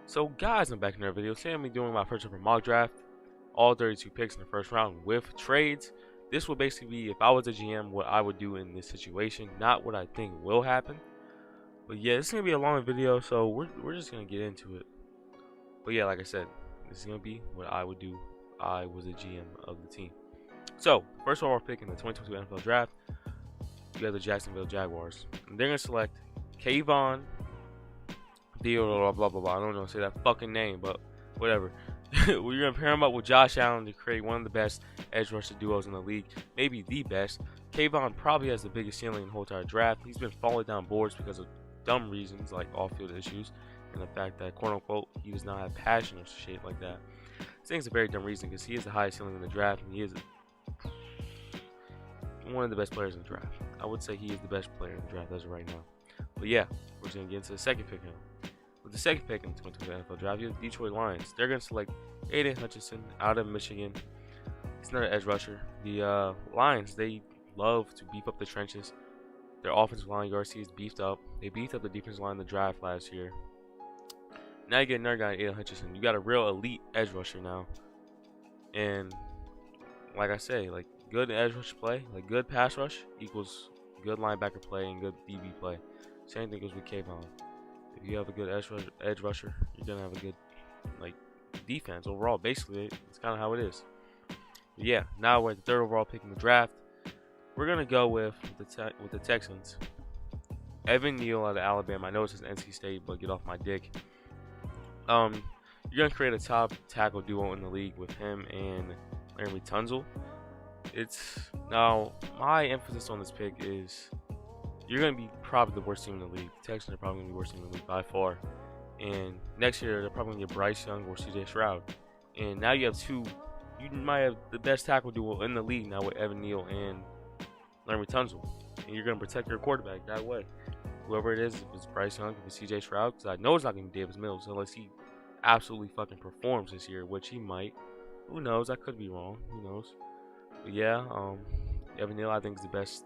So guys, I'm back in another video. Today I'm doing my first ever mock draft. All 32 picks in the first round with trades. This would basically be, if I was a GM, what I would do in this situation, not what I think will happen. But yeah, this is gonna be a long video, so we're just gonna get into it. But yeah, like I said, this is gonna be what I would do if I was a GM of the team. So first overall pick in the 2022 NFL draft, you have the Jacksonville Jaguars. And they're gonna select KAYVON, blah blah blah blah. I don't know how to say that fucking name, but whatever. We're gonna pair him up with Josh Allen to create one of the best edge rusher duos in the league, maybe the best. KAYVON probably has the biggest ceiling in the whole entire draft. He's been falling down boards because of dumb reasons like off-field issues and the fact that quote unquote he does not have passion or shit like that. I think it's a very dumb reason because he is the highest ceiling in the draft and he is one of the best players in the draft. I would say he is the best player in the draft as of right now. But yeah, we're just gonna get into the second pick now. With the second pick in the 2022 NFL draft, you have the Detroit Lions. They're going to select AIDAN Hutchinson out of Michigan. He's another edge rusher. The Lions, they love to beef up the trenches. Their offensive line, you already see, is beefed up. They beefed up the defensive line in the draft last year. Now you get another guy, AIDAN Hutchinson. You got a real elite edge rusher now. And like I say, like good edge rush play, like good pass rush equals good linebacker play and good DB play. Same thing goes with KAYVON. If you have a good edge rusher, you're gonna have a good like defense overall. Basically, it's kind of how it is. But yeah, now we're at the third overall pick in the draft. We're gonna go with the Texans. Evan Neal out of Alabama. I know it says NC State, but get off my dick. You're gonna create a top tackle duo in the league with him and Larry Tunsil. It's now my emphasis on this pick is, you're going to be probably the worst team in the league. The Texans are probably going to be the worst team in the league by far. And next year, they're probably going to get Bryce Young or CJ Stroud. And now you have you might have the best tackle duo in the league now with Evan Neal and Larry Tunsil. And you're going to protect your quarterback that way. Whoever it is, if it's Bryce Young, if it's CJ Stroud, because I know it's not going to be Davis Mills unless he absolutely fucking performs this year, which he might. Who knows? I could be wrong. Who knows? But yeah, Evan Neal, I think, is the best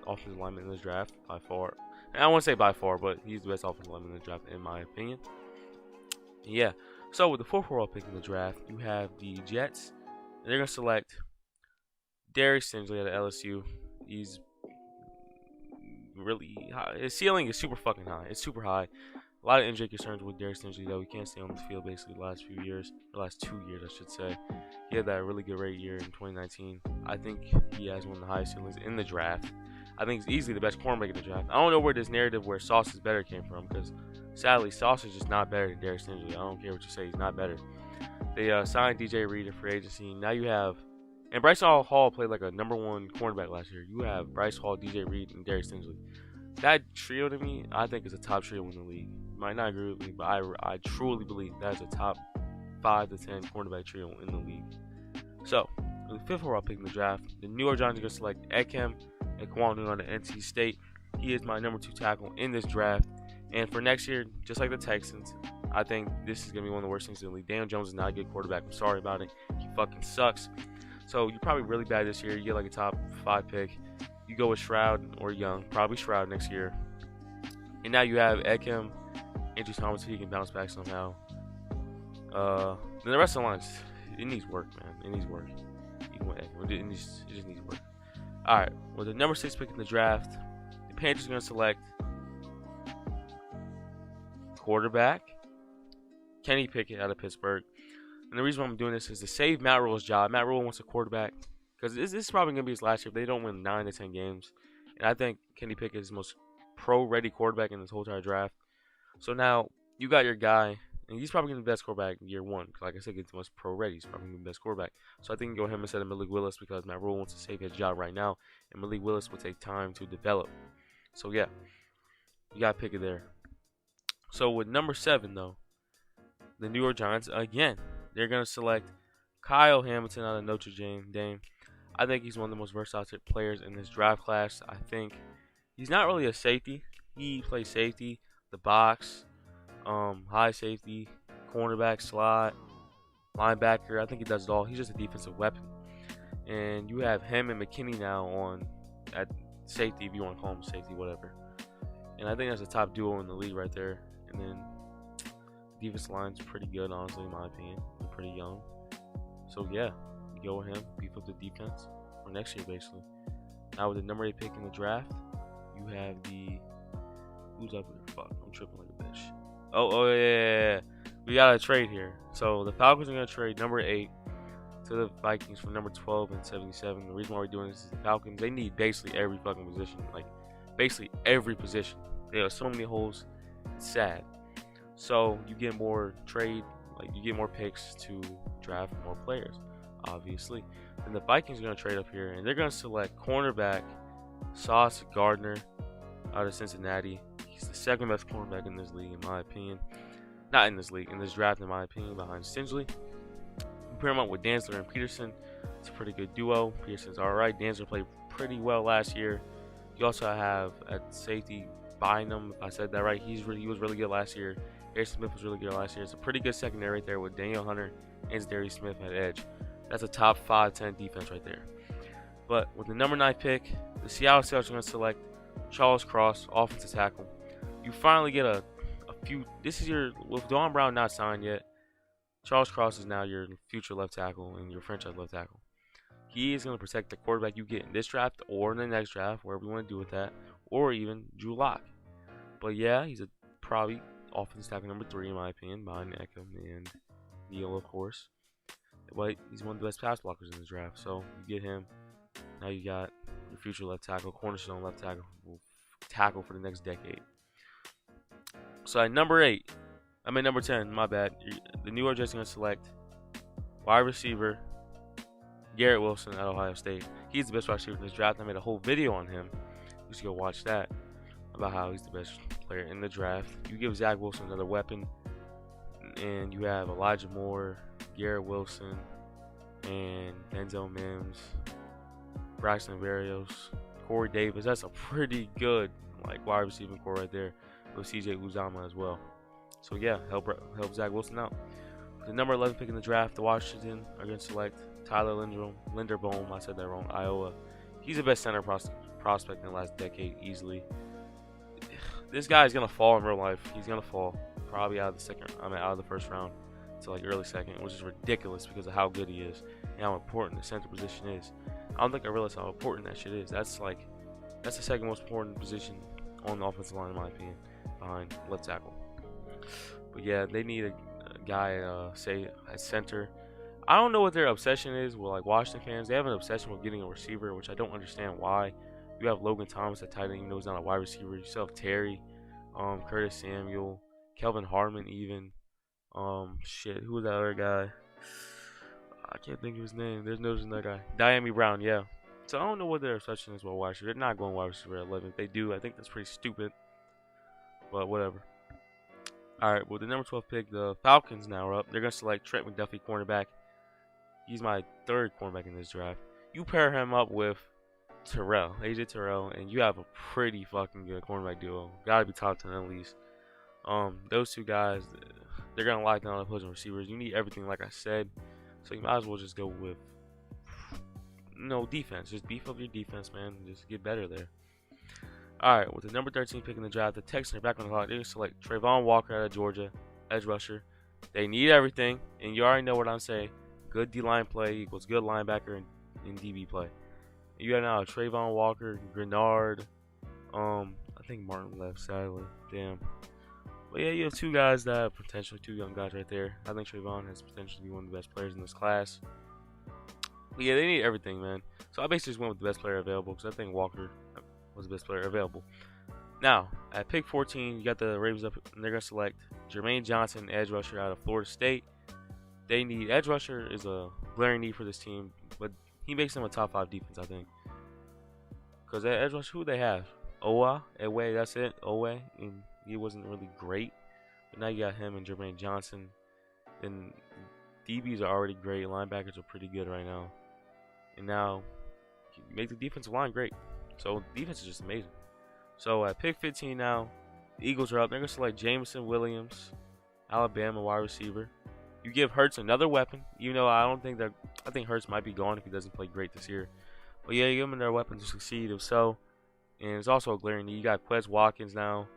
offensive lineman in this draft by far. And I won't say by far, but he's the best offensive lineman in the draft in my opinion. Yeah. So with the fourth overall pick in the draft, you have the Jets. And they're gonna select Darius Stingley out of LSU. He's really high. His ceiling is super fucking high. It's super high. A lot of injury concerns with Darius Stingley though. He can't stay on the field basically the last few years, the last 2 years I should say. He had that really good rate year in 2019. I think he has one of the highest ceilings in the draft. I think he's easily the best cornerback in the draft. I don't know where this narrative where Sauce is better came from, because sadly Sauce is just not better than Darius Stingley. I don't care what you say, he's not better. They signed DJ Reed in free agency. Now you have, and Bryce Hall played like a #1 cornerback last year. You have Bryce Hall, DJ Reed, and Darius Stingley. That trio to me, I think is a top trio in the league. You might not agree with me, but I truly believe that's a top 5 to 10 cornerback trio in the league. So, with the fifth overall pick in the draft, the New York Giants are going to select Ekem Ekwonu on the NC State. He is my #2 tackle in this draft. And for next year, just like the Texans, I think this is going to be one of the worst things in the league. Daniel Jones is not a good quarterback. I'm sorry about it. He fucking sucks. So you're probably really bad this year. You get like a top 5 pick. You go with Stroud or Young. Probably Stroud next year. And now you have Ekem, Andrew Thomas, he can bounce back somehow. Then the rest of the lines, it needs work, man. It needs work. Even with Ekem, it just needs work. Alright, with the #6 pick in the draft, the Panthers are going to select quarterback Kenny Pickett out of Pittsburgh. And the reason why I'm doing this is to save Matt Rule's job. Matt Rule wants a quarterback because this is probably going to be his last year if they don't win 9 to 10 games. And I think Kenny Pickett is the most pro-ready quarterback in this whole entire draft. So now you got your guy, and he's probably going to be the best quarterback in year 1. Like I said, he's the most pro-ready. He's probably going to be the best quarterback. So I think you can go him instead of Malik Willis because Matt Rule wants to save his job right now. And Malik Willis will take time to develop. So yeah, you got to pick it there. So with #7 though, the New York Giants, again, they're going to select Kyle Hamilton out of Notre Dame. I think he's one of the most versatile players in this draft class. I think he's not really a safety. He plays safety, the box, high safety, cornerback, slot, linebacker. I think he does it all. He's just a defensive weapon. And you have him and McKinney now on at safety, if you want to call him safety, whatever. And I think that's a top duo in the league right there. And then defense line's pretty good, honestly, in my opinion. They're pretty young. So, yeah, you go with him, beef up the defense for next year, basically. Now, with the number 8 pick in the draft, you have the... Who's up there? Fuck, I'm tripping like a bitch. Oh, yeah. We got a trade here. So, the Falcons are going to trade number 8 to the Vikings for number 12 and 77. The reason why we're doing this is the Falcons, they need basically every fucking position. Like, basically every position. There are so many holes. It's sad. So, you get more trade, like, you get more picks to draft more players, obviously. And the Vikings are going to trade up here, and they're going to select cornerback Sauce Gardner out of Cincinnati. He's the second best cornerback in this league, in my opinion. Not in this league, in this draft, in my opinion, behind Stingley. You pair him up with Dantzler and Peterson. It's a pretty good duo. Peterson's alright. Dantzler played pretty well last year. You also have at safety Bynum, if I said that right. He was really good last year. Harrison Smith was really good last year. It's a pretty good secondary right there with Daniel Hunter and Darius Smith at edge. That's a top 5-10 defense right there. But with the number 9 pick, the Seattle Seahawks are going to select Charles Cross, offensive tackle. You finally get a few. This is your, with Dawn Brown not signed yet, Charles Cross is now your future left tackle and your franchise left tackle. He is going to protect the quarterback you get in this draft or in the next draft, wherever you want to do with that, or even Drew Lock. But yeah, he's a probably offensive tackle number 3 in my opinion, behind Eckham and Neal, of course. But he's one of the best pass blockers in this draft, so you get him. Now you got your future left tackle, cornerstone left tackle for the next decade. So at number 10, my bad. The New York Jets are going to select wide receiver Garrett Wilson at Ohio State. He's the best wide receiver in this draft. I made a whole video on him. You should go watch that, about how he's the best player in the draft. You give Zach Wilson another weapon, and you have Elijah Moore, Garrett Wilson, and Denzel Mims, Braxton Berrios, Corey Davis. That's a pretty good wide receiving core right there, with CJ Uzomah as well. So yeah, help Zach Wilson out. The number 11 pick in the draft, the Washington are going to select Tyler Linderbaum. I said that wrong. Iowa. He's the best center prospect in the last decade, easily. This guy is going to fall in real life. He's going to fall probably out of the first round to early second, which is ridiculous because of how good he is and how important the center position is. I don't think I realize how important that shit is. That's the second most important position on the offensive line, in my opinion, behind left tackle. But yeah, they need a guy, say, at center. I don't know what their obsession is with Washington fans. They have an obsession with getting a receiver, which I don't understand why. You have Logan Thomas at tight end, even though he's not a wide receiver. You still have Terry, Curtis Samuel, Kelvin Harmon, even. Who was that other guy? I can't think of his name. There's another guy. Diami Brown, yeah. So I don't know what their obsession is with wide receiver. They're not going wide receiver at 11. If they do, I think that's pretty stupid. But whatever. Alright, well, the number 12 pick, the Falcons now are up. They're going to select Trent McDuffie, cornerback. He's my 3rd cornerback in this draft. You pair him up with AJ Terrell, and you have a pretty fucking good cornerback duo. Gotta be top 10 at least. Those two guys, they're going to lock down opposing receivers. You need everything, like I said. So you might as well just go with, defense. Just beef up your defense, man. Just get better there. Alright, with the number 13 pick in the draft, the Texans are back on the clock. They're going to select Trayvon Walker out of Georgia, edge rusher. They need everything, and you already know what I'm saying. Good D-line play equals good linebacker and DB play. You got now Trayvon Walker, Grenard. I think Martin left, sadly. Damn. But yeah, you have two guys that have potential, 2 young guys right there. I think Trayvon has potential to be one of the best players in this class. But yeah, they need everything, man. So I basically just went with the best player available because I think Walker was the best player available. Now, at pick 14, you got the Ravens up, and they're going to select Jermaine Johnson, edge rusher out of Florida State. They need edge rusher is a glaring need for this team, but he makes them a top 5 defense, I think. Because at edge rusher, who they have? OWEH, that's it. OWEH, and he wasn't really great. But now you got him and Jermaine Johnson. And DBs are already great. Linebackers are pretty good right now. And now, you make the defensive line great. So, defense is just amazing. So, at pick 15 now, the Eagles are up. They're going to select Jameson Williams, Alabama wide receiver. You give Hurts another weapon, even though I think Hurts might be gone if he doesn't play great this year. But yeah, you give him another weapon to succeed if so. And it's also a glaring need. You got Quez Watkins now,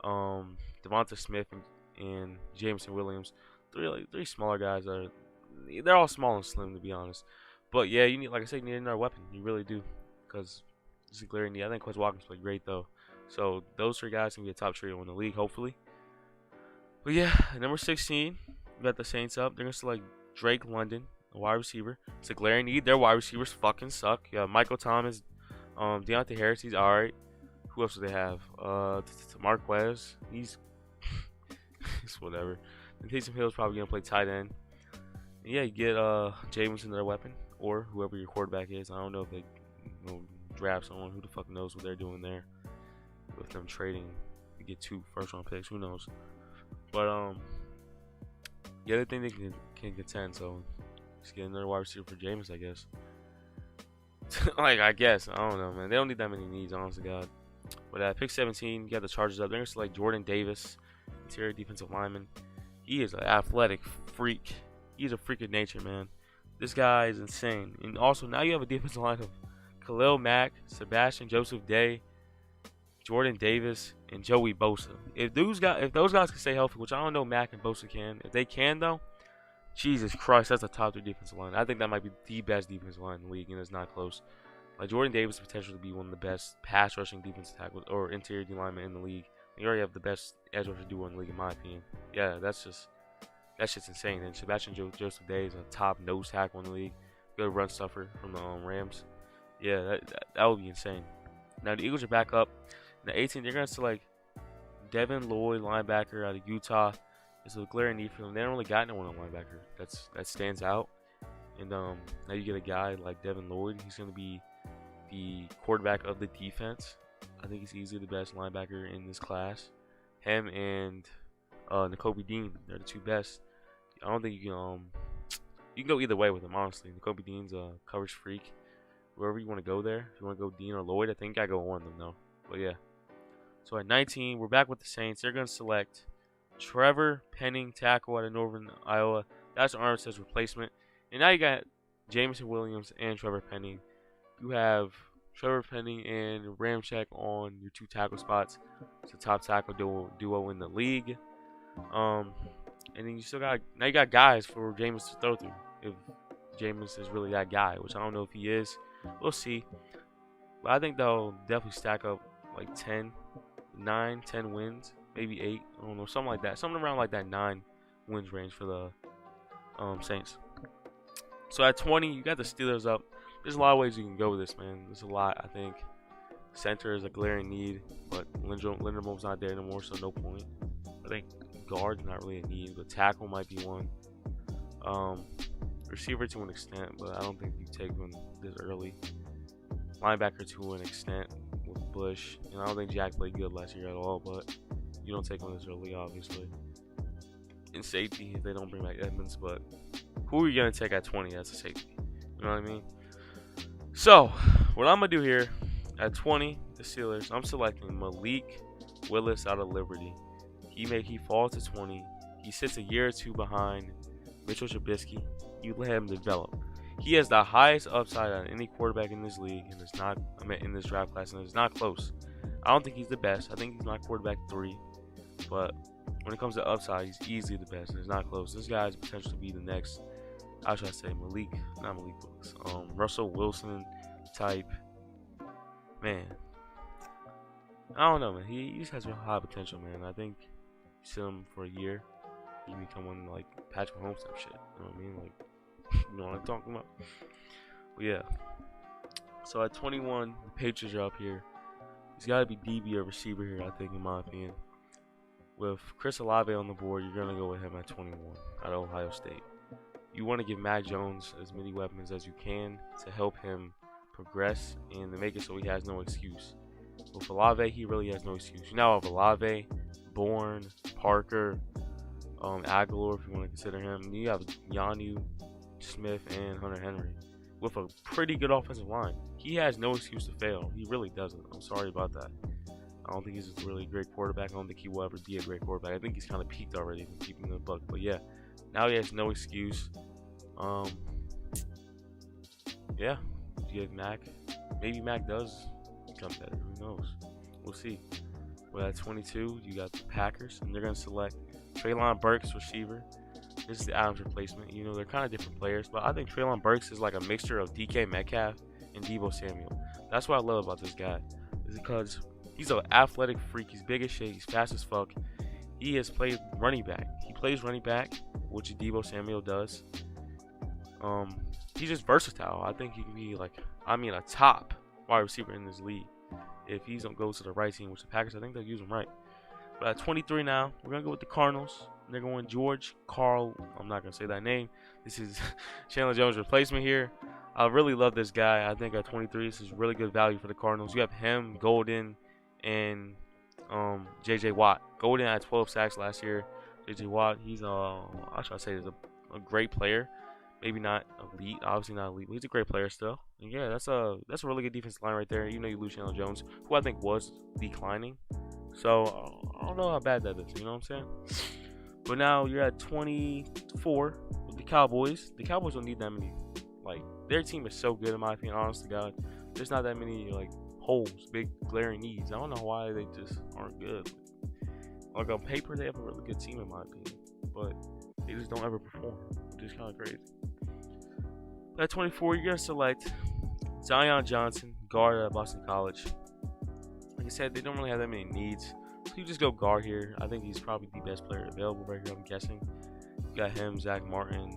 Devonta Smith, and and Jameson Williams. Three smaller guys. They're all small and slim, to be honest. But yeah, you need, like I said, you need another weapon. You really do, because it's a glaring need. I think Quez Watkins played great though. So those 3 guys can be a top trio in the league, hopefully. But yeah, number 16, we got the Saints up. They're gonna select Drake London, a wide receiver. It's a glaring need. Their wide receivers fucking suck. Yeah, Michael Thomas, Deontay Harris, he's alright. Who else do they have? Marquez, he's whatever. And Taysom Hill's probably gonna play tight end. And yeah, you get Jameson, their weapon, or whoever your quarterback is. I don't know if they draft someone. Who the fuck knows what they're doing there with them trading to get 2 first-round picks? Who knows? But the other thing they can contend. So just get another wide receiver for James, I guess. Like, I guess, I don't know, man. They don't need that many needs, honestly, God. But at pick 17, you got the Chargers up. They're gonna select Jordan Davis, interior defensive lineman. He is an athletic freak. He's a freak of nature, man. This guy is insane. And also, now you have a defensive line of Khalil Mack, Sebastian Joseph Day, Jordan Davis, and Joey Bosa. If those guys can stay healthy, which I don't know Mack and Bosa can. If they can, though, Jesus Christ, that's a top 3 defensive line. I think that might be the best defensive line in the league, and it's not close. Like, Jordan Davis has potential to be one of the best pass rushing defensive tackles or interior D linemen in the league. You already have the best edge rusher duo in the league, in my opinion. Yeah, that shit's insane. And Sebastian Joseph Day is a top nose tackle in the league. Good run stuffer from the Rams. Yeah, that would be insane. Now the Eagles are back up. In the 18, they're gonna select Devin Lloyd, linebacker out of Utah. It's a glaring need for them. They don't really got no one on linebacker that stands out. And now you get a guy like Devin Lloyd. He's gonna be the quarterback of the defense. I think he's easily the best linebacker in this class. Him and NAKOBE Dean, they're the 2 best. I don't think you can go either way with him, honestly. NAKOBE Dean's a coverage freak. Wherever you want to go there. If you want to go Dean or Lloyd, I think I go one of them though. But yeah. So at 19, we're back with the Saints. They're gonna select Trevor Penning, tackle out of Northern Iowa. That's Armstead's replacement. And now you got Jameson Williams and Trevor Penning. You have Trevor Penning and Ramczyk on your 2 tackle spots. It's a top tackle duo in the league. And then you still got guys for Jameis to throw through. If Jameis is really that guy, which I don't know if he is. We'll see. But I think they'll definitely stack up like 9, 10 wins, maybe 8. I don't know, something like that. Something around like that 9 wins range for the Saints. So at 20, you got the Steelers up. There's a lot of ways you can go with this, man. There's a lot, I think. Center is a glaring need, but Linderbaum's not there anymore, so no point. I think guard's not really a need, but tackle might be one. Receiver to an extent, but I don't think you take one this early. Linebacker to an extent with Bush, and I don't think Jack played good last year at all, but you don't take one this early, obviously. In safety, if they don't bring back Edmonds, but who are you going to take at 20 as a safety? You know what I mean? So, what I'm going to do here, at 20, the Steelers, I'm selecting Malik Willis out of Liberty. He falls to 20. He sits a year or 2 behind Mitchell Trubisky. You let him develop. He has the highest upside on any quarterback in this league, and it's not in this draft class, and it's not close. I don't think he's the best. I think he's my quarterback 3, but when it comes to upside, he's easily the best, and it's not close. This guy has potential to be the next, how should I say, not Malik Willis, Russell Wilson type. Man, I don't know, man. He just has real high potential, man. I think you sit him for a year, he become one like Patrick Mahomes type shit. You know what I mean? Like, you know what I'm talking about? But yeah. So at 21, the Patriots are up here. He's got to be DB or receiver here, I think, in my opinion. With Chris Olave on the board, you're going to go with him at 21 out of Ohio State. You want to give Mac Jones as many weapons as you can to help him progress and to make it so he has no excuse. With Olave, he really has no excuse. You now have Olave, Bourne, Parker, Aguilar, if you want to consider him. And you have Yanu, Smith, and Hunter Henry with a pretty good offensive line. He has no excuse to fail. He really doesn't. I'm sorry about that. I don't think he's a really great quarterback. I don't think he will ever be a great quarterback. I think he's kind of peaked already from keeping the buck. But yeah, now he has no excuse. Yeah, you have Mac. Maybe Mac does become better. Who knows? We'll see. But at 22, you got the Packers, and they're going to select TREYLON BURKS, receiver. This is the Adams replacement. You know, they're kind of different players, but I think TREYLON BURKS is like a mixture of DK Metcalf and Deebo Samuel. That's what I love about this guy, is because he's an athletic freak. He's big as shit. He's fast as fuck. He has played running back. He plays running back, which Deebo Samuel does. He's just versatile. I think he can be like, a top wide receiver in this league. If he goes to the right team, which the Packers, I think they'll use him right. But at 23 now, we're going to go with the Cardinals. They're going George Carl. I'm not going to say that name. This is Chandler Jones' replacement here. I really love this guy. I think at 23, this is really good value for the Cardinals. You have him, Golden, and J.J. Watt. Golden had 12 sacks last year. J.J. Watt, he's I should say, he's a great player. Maybe not elite, obviously not elite, but he's a great player still. And yeah, that's a really good defensive line right there. You know, you lose Chandler Jones, who I think was declining. So I don't know how bad that is. You know what I'm saying? But now you're at 24 with the Cowboys. The Cowboys don't need that many. Like, their team is so good in my opinion. Honest to God, there's not that many like holes, big glaring needs. I don't know why they just aren't good. Like on paper, they have a really good team in my opinion, but they just don't ever perform, which is kind of crazy. At 24, you're going to select Zion Johnson, guard at Boston College. Like I said, they don't really have that many needs. So you just go guard here. I think he's probably the best player available right here, I'm guessing. You got him, Zach Martin.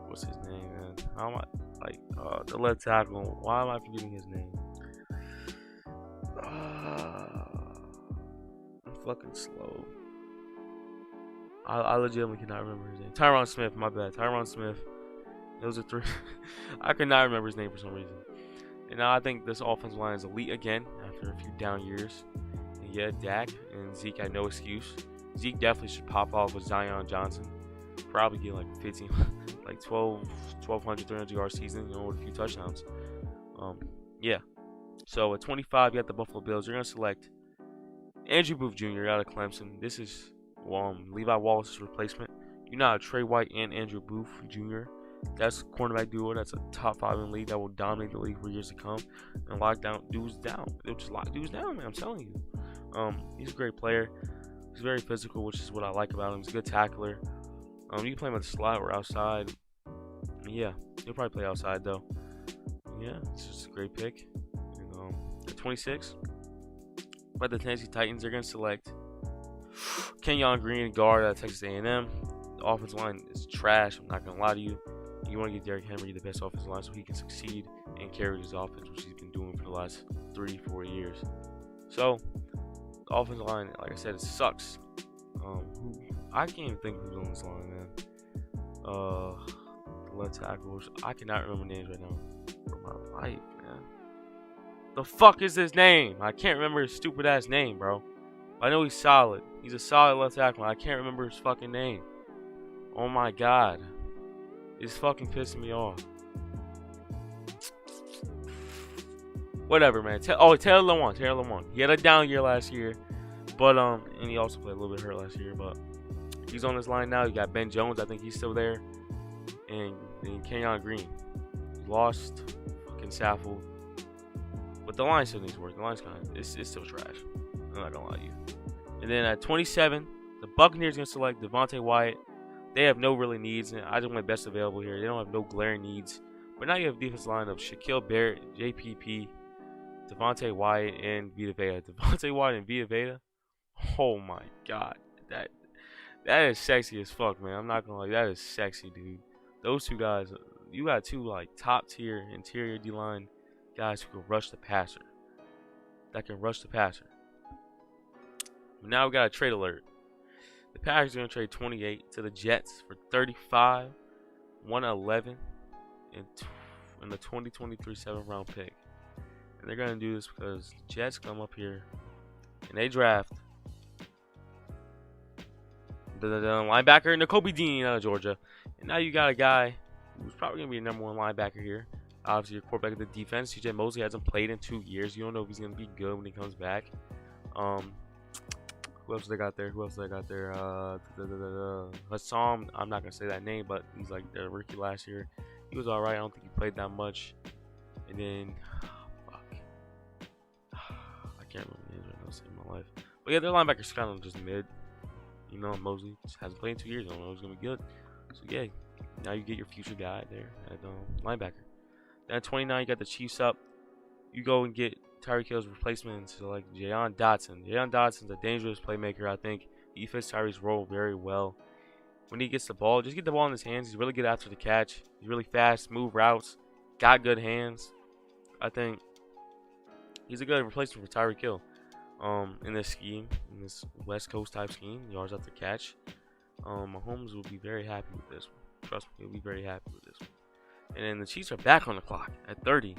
What's his name, man? How am I, the left tackle. Why am I forgetting his name? I'm fucking slow. I legitimately cannot remember his name. Tyron Smith, my bad. Tyron Smith. Those are three. I could not remember his name for some reason. And now I think this offensive line is elite again after a few down years. And yeah, Dak and Zeke had no excuse. Zeke definitely should pop off with Zion Johnson. Probably get like 15, like 1,200, 300 yard season, you know, with a few touchdowns. Yeah. So at 25, you got the Buffalo Bills. You're gonna select Andrew Booth Jr. out of Clemson. This is Levi Wallace's replacement. You know, Trey White and Andrew Booth Jr. That's a cornerback duo. That's a top 5 in the league that will dominate the league for years to come and lock down dudes down. They'll just lock dudes down, man. I'm telling you. He's a great player. He's very physical, which is what I like about him. He's a good tackler. You can play him at the slot or outside. Yeah, he'll probably play outside though. Yeah, it's just a great pick. And, at 26, by the Tennessee Titans, they're gonna select Kenyon Green, guard at Texas A&M. The offensive line is trash. I'm not gonna lie to you. You want to give Derrick Henry the best offensive line so he can succeed and carry his offense, which he's been doing for the last 3-4 years. So the offensive line, like I said, it sucks. I can't even think who's on this line, man. The left tackles. I cannot remember names right now for my life, man. The fuck is his name? I can't remember his stupid ass name, bro. I know he's solid. He's a solid left tackle. I can't remember his fucking name. Oh my god. It's fucking pissing me off. Whatever, man. Taylor Lewan. He had a down year last year. But, and he also played a little bit hurt last year. But he's on this line now. You got Ben Jones. I think he's still there. And Kenyon Green. Lost. Fucking Saffold. But the line still needs work. The line's kind of, it's still trash. I'm not gonna lie to you. And then at 27, the Buccaneers gonna select Devonte Wyatt. They have no really needs, and I just went best available here. They don't have no glaring needs. But now you have a defensive line of Shaquille Barrett, JPP, Devonte Wyatt, and Vita Vea. Devonte Wyatt and Vita Vea. Oh my god, that is sexy as fuck, man. I'm not gonna lie, that is sexy, dude. Those two guys, you got two like top tier interior D line guys who can rush the passer. That can rush the passer. But now we got a trade alert. The Packers are going to trade 28 to the Jets for 35, 111, and the 2023 7th round pick. And they're going to do this because the Jets come up here and they draft the linebacker NAKOBE Dean out of Georgia. And now you got a guy who's probably going to be the #1 linebacker here. Obviously, your quarterback of the defense, CJ Mosley, hasn't played in 2 years. You don't know if he's going to be good when he comes back. Who else they got there? Hassan, I'm not going to say that name, but he's like the rookie last year. He was alright. I don't think he played that much. And then, I can't remember names right now in my life. But yeah, their linebacker's kind of just mid. You know, Mosley just hasn't played in 2 years. I don't know who's gonna be good. So yeah, now you get your future guy there at linebacker. Then at 29, you got the Chiefs up. You go and get Tyreek Hill's replacement, so like Jahan Dotson. Jahan Dotson's a dangerous playmaker. I think he fits Tyreek's role very well. When he gets the ball, just get the ball in his hands. He's really good after the catch. He's really fast, smooth routes, got good hands. I think he's a good replacement for Tyreek Hill. In this scheme, in this West Coast type scheme, yards after catch. Mahomes will be very happy with this one. Trust me, he'll be very happy with this one. And then the Chiefs are back on the clock at 30.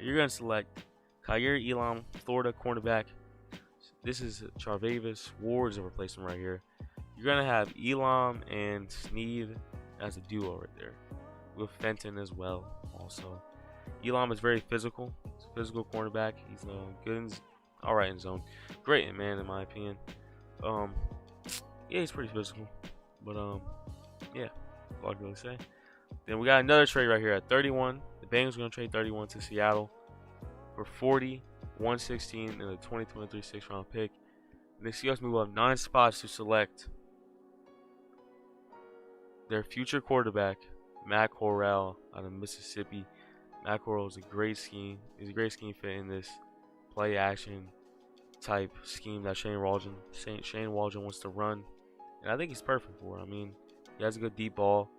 You're going to select Kaiir Elam, Florida cornerback. This is Charvarius Ward's a replacement right here. You're going to have Elam and Sneed as a duo right there, with Fenton as well also. Elam is very physical. He's a physical cornerback. He's good in alright in zone. Great in man, in my opinion. Yeah, he's pretty physical. But, yeah, that's all I can really say. Then we got another trade right here at 31. The Bengals are going to trade 31 to Seattle for 40, 116, and a 2023 6th-round pick. And the Seahawks move up 9 spots to select their future quarterback, Matt Corral, out of Mississippi. Matt Corral is a great scheme. He's a great scheme fit in this play action type scheme that Shane Waldron wants to run, and I think he's perfect for it. I mean, he has a good deep ball.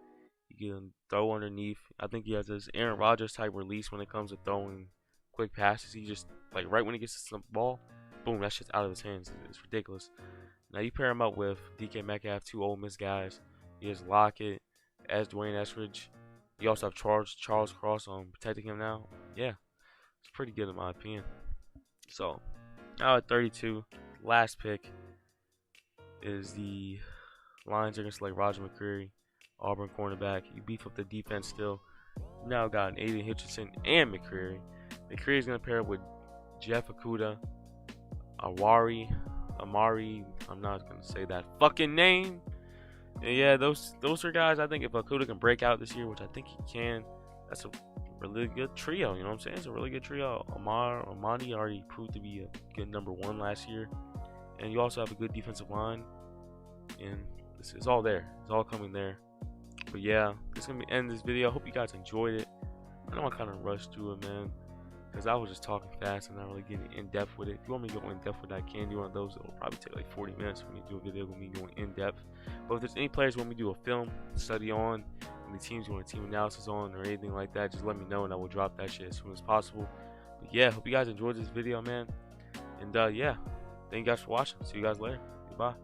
He can throw underneath. I think he has this Aaron Rodgers type release when it comes to throwing quick passes. He just, like, right when he gets the ball, boom, that shit's out of his hands. It's ridiculous. Now you pair him up with DK Metcalf, 2 Ole Miss guys. He has Lockett, as Dwayne Eskridge. You also have Charles Cross protecting him now. Yeah, it's pretty good in my opinion. So now at 32, last pick is the Lions are going to select Roger McCreary, Auburn cornerback. You beef up the defense still. You now got an Aiden Hutchinson and McCreary. McCreary is going to pair up with Jeff Okudah, Amari. I'm not going to say that fucking name. And yeah, those are guys. I think if Okudah can break out this year, which I think he can, that's a really good trio. You know what I'm saying? It's a really good trio. Amani already proved to be a good #1 last year, and you also have a good defensive line, and it's all there. It's all coming there. But yeah, this is gonna be end this video. I hope you guys enjoyed it. I know I kind of rushed through it, man, because I was just talking fast and not really getting in depth with it. If you want me to go in depth with that, I can do one of those. It'll probably take like 40 minutes for me to do a video with me going in depth. But if there's any players you want me to do a film study on, any teams you want a team analysis on, or anything like that, just let me know and I will drop that shit as soon as possible. But yeah, hope you guys enjoyed this video, man. And yeah, thank you guys for watching. See you guys later. Goodbye.